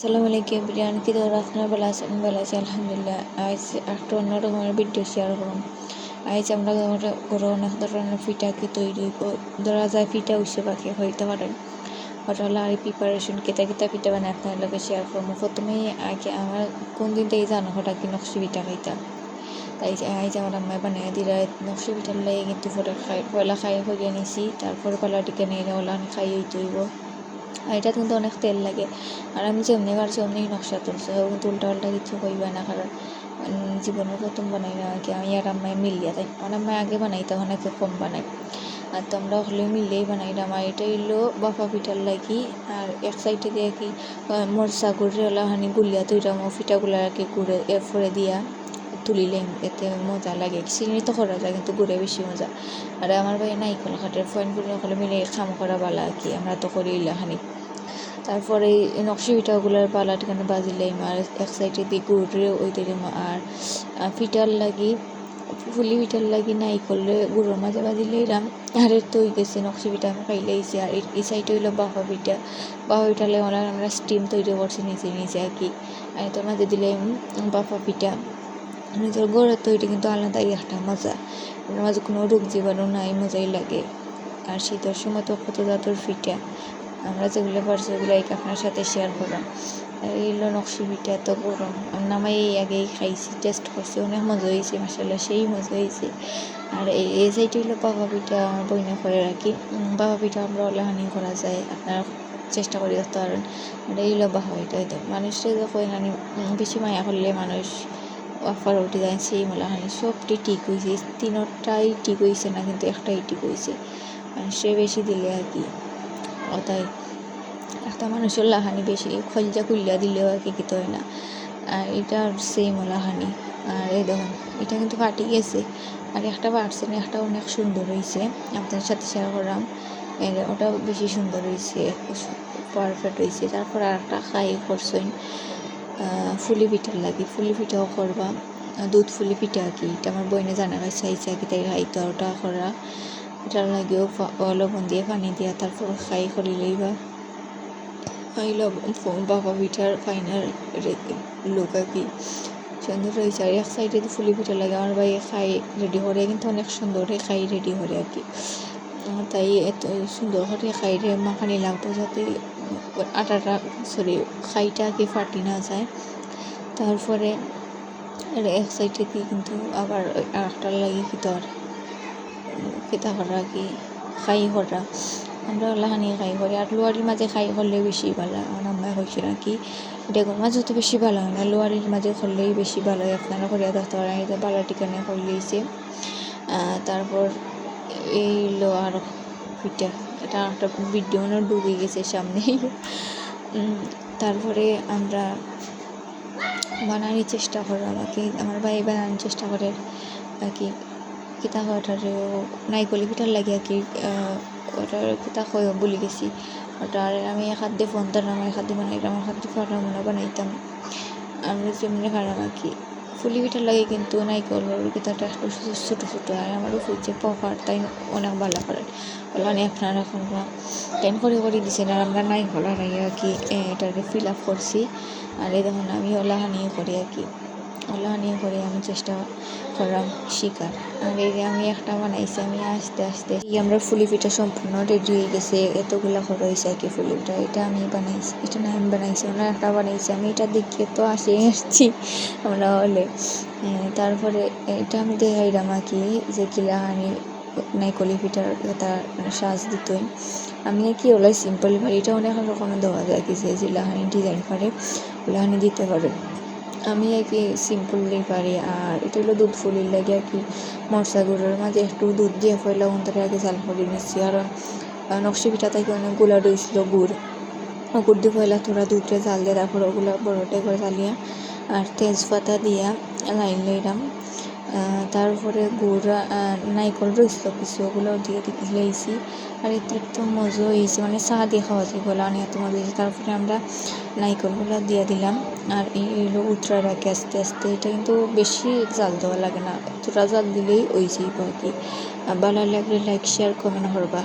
আসসালামু আলাইকুম বিরিয়ানি কি দৌড় আপনার বেলা আছে আলহামদুলিল্লাহ। আজ একটা অন্য রকমের ভিডিও শেয়ার করুন। আজ আমরা ঘরে অনেক ধরনের পিঠা কি তৈরি ধরা যায়, পিঠা উৎসে বাকি হইতে পারেন। হঠাৎ আর প্রিপারেশন কেতা পিঠা বানায় আপনার লোকে শেয়ার করবো। প্রথমেই আগে আমার কোন দিন থেকে জানো হঠাৎ কি নকশি পিঠা খাইতাম, তাই আজ আমার আম্মায় বানিয়ে দিলা নকশি পিঠার লাগে। কিন্তু পয়লা খাই করিয়ে নিছি, তারপরে পালাটিকে নিয়ে ওলা খাই হইতে হইব। আর এটা কিন্তু অনেক তেল লাগে। আর আমি যেমনি পারছি অমনি নকশা তুলছে, কিন্তু উল্টা পাল্টা কিছু কইবা না, কারণ জীবনের প্রথম বানাই না কি আমি আর আম্মায় মিলিয়া, তাই আমার আম্মায় আগে বানাইতাম অনেকে কম বানাই, আর তোমরা হলে মিললেই বানাইলাম। আর এটা হইলো বাফা পিঠার লাগি। আর এক সাইডে দিয়ে কি মরচা গুড়ে ওলা হানি গুলিয়া তৈরাম পিঠাগুলা আর কি গুড়ে এরপরে দিয়া তুলিলে এতে মজা লাগে। চিনি তো করা যায় কিন্তু গুড়ে বেশি মজা। আর আমার ভাই নাইকল খাটের ফয়েন করে সকলে মিলে খাম করা বালা আর কি, আমরা তো করি ইলাহানি। তারপরে এই নকশি পিঠাগুলোর পালা ঠিকানা বাজিলাম, আর এক সাইডে দিয়ে গুড়ে ওই দিলাম। আর পিঠার লাগি ফুলি পিঠার লাগি নাইকলে গুড়ের মাঝে বাজিলাম। আর তো হয়ে গেছে নকশি পিঠা আমি খাইলেইছি। আর এই সাইডে হইলো বাফা পিঠালে আমরা স্টিম তৈরি করছি নিচে আর কি। আর তোর মাঝে দিলাম বাফা পিঠা। নিজের ঘরের তৈরি কিন্তু আলাদাই একটা মজা, ওর মাঝে কোনো রোগ জীবাণু নাই, মজাই লাগে। আর শীতের সময় তো কত জাতের পিঠা, আমরা যেগুলো পারছি ওগুলো আপনার সাথে শেয়ার করলাম। এইগুলো নকশি পিঠা তো গরম নামাই আগেই খাইছি, টেস্ট করছি, অনেক মজা হয়েছে মাসাল্লাহ, সেই মজা হয়েছে। আর এই সাইডে হইলো বাবা পিঠা আমার বইনা করে রাখি। বাবা পিঠা আমরা ওলাহানি করা যায়, আপনারা চেষ্টা করি দেখতে পারেন। আর এইগুলো বাবা পিঠা হইতো মানুষের যখন বেশি মায়া করলে মানুষ অফার উঠে যায়, সেই মোলাহানি সবটি ঠিক হয়েছে, তিনটাই ঠিক হয়েছে না, কিন্তু একটাই ঠিক হয়েছে। সে বেশি দিলে আর কি তাই একটা মানুষের লাহানি বেশি খলজা কুল্লা দিলেও আর কি কিছু হয় না। আর এটা সেম লাহানি। আর এই দেখুন এটা কিন্তু ফাটি গেছে, আর একটা পারছে না, একটা অনেক সুন্দর হয়েছে, আপনার সাথে শেয়ার করলাম। ওটা বেশি সুন্দর হয়েছে, পারফেক্ট হয়েছে। তারপর আর একটা খাই করছেন ফুলি পিঠার লাগে, ফুলি পিঠাও করবা, দুধ ফুলি পিঠা আর কি। এটা আমার বইনে জানা চাইছে আর কি, তাই খাইতে ওটা করা। এটার লাগেও লবণ দিয়ে পানি দিয়া তারপর খাই করিলেই বা বাবা পিঠার ফাইনাল লোক আর কি সুন্দর হয়েছে। আর এক সাইডে ফুলি পিঠা লাগে, আমার ভাই খাই রেডি করে, কিন্তু অনেক সুন্দর খাই রেডি করে আর কি। তাই এত সুন্দর করে খাইরে মাখানি লাগতো যাতে খাইটা কি ফাটি না যায়। তারপরে এক সাইডে দিয়ে কিন্তু আবার একটা লাগে খেতা করা কি খাই করা, আমরা লাহানি খাই করি। আর লোয়ারির মাঝে খাই করলে বেশি ভালো, আমার আম্মায় হয়েছে নাকি ডেগোর মাঝে তো বেশি ভালো হয় না, লোয়ারির মাঝে করলেই বেশি ভালো হয়। আপনারা করিয়া দেখতে পারেন, এটা বালা টিকানে করলেইছে। তারপর এই লোয়ার পিঠা, এটা একটা ভিডিও ডুবে গেছে সামনে। তারপরে আমরা বানানোর চেষ্টা করি, আমাকে আমার ভাই বানানোর চেষ্টা করে আর কি। কিতা ওটারে নাইকলি পিঠার লাগে আর কি, ওটার কিতা কই বলে গেছি। ওটার আমি এক হাত দিয়ে ফোন ধরলাম, এক হাত দিয়ে বানাইলাম, এক হাত দিয়ে ফাটা মনে বানাইতাম আমরা যেমনি খারাপ আর কি। ফুলি পিঠার লাগে কিন্তু নাইকলের কিতাটা একটু ছোটো ছোটো, আর আমারও ফুলছে পকার, তাই অনেক ভালো করেন বলে অনেক আপনারা এখন টেন করে দিচ্ছেন। আর আমরা নাইকল আর কি এটাকে ফিল আপ করছি। আর এই দেখুন আমি ওলাহানিও করি আর কি, ওলাহানিও করে আমি চেষ্টা করলাম শিকার। আর এই আমি একটা বানাইছি, আমি আস্তে আমরা ফুলি পিঠা সম্পূর্ণ রেডি হয়ে গেছে, এতগুলা করা হয়েছে আর কি ফুলি পিঠা। এটা আমি বানাইছি, এটা না আমি বানাইছি, ওরা একটা বানাইছি, আমি এটা দেখিয়ে তো আসছি আমরা হলে। তারপরে এটা আমি দেখাইলাম আর কি যে কিলাহানি নাইকলি পিঠার এটা সাজ দিতই। আমি আর কি ওলাই সিম্পল পারি, এটা অনেক রকমের দেওয়া যায় কি যে জিলাহানি ডিজাইন পারে ওলাহানি দিতে পারে, আমি আর কি সিম্পলই পারি। আর এটা হলো দুধ ফুলির লাগে আর কি, মরচা গুঁড়োর মাঝে একটু দুধ দিয়ে ফেলে অন্তরে আগে জাল করে নিচ্ছি। আর নকশি পিঠা থেকে অনেক গুলা রয়েছিল গুড় দিয়ে ফেলা থোড়া দুধে জাল দিয়ে তারপর ওগুলো বড়োটাই করে জ্বালিয়ে আর তেজপাতা দিয়া লাইন লইলাম। তারপরে গুড় নাইকল রয়েছিল কিছু, ওগুলো দিয়ে দিয়েছি। আর এতে তো মজা হয়েছে, মানে চা দিয়ে খাওয়া যায় বলে অনেক এত মজা হয়েছে। তারপরে আমরা নাইকলগুলো দিয়ে দিলাম, আর এইগুলো উতরা রাখি আস্তে আস্তে। এটা কিন্তু বেশি জাল দেওয়া লাগে না, এতটা জাল দিলেই ওই যাইব আর কি। ভালো লাগলে লাইক শেয়ার কমেন্ট করবা।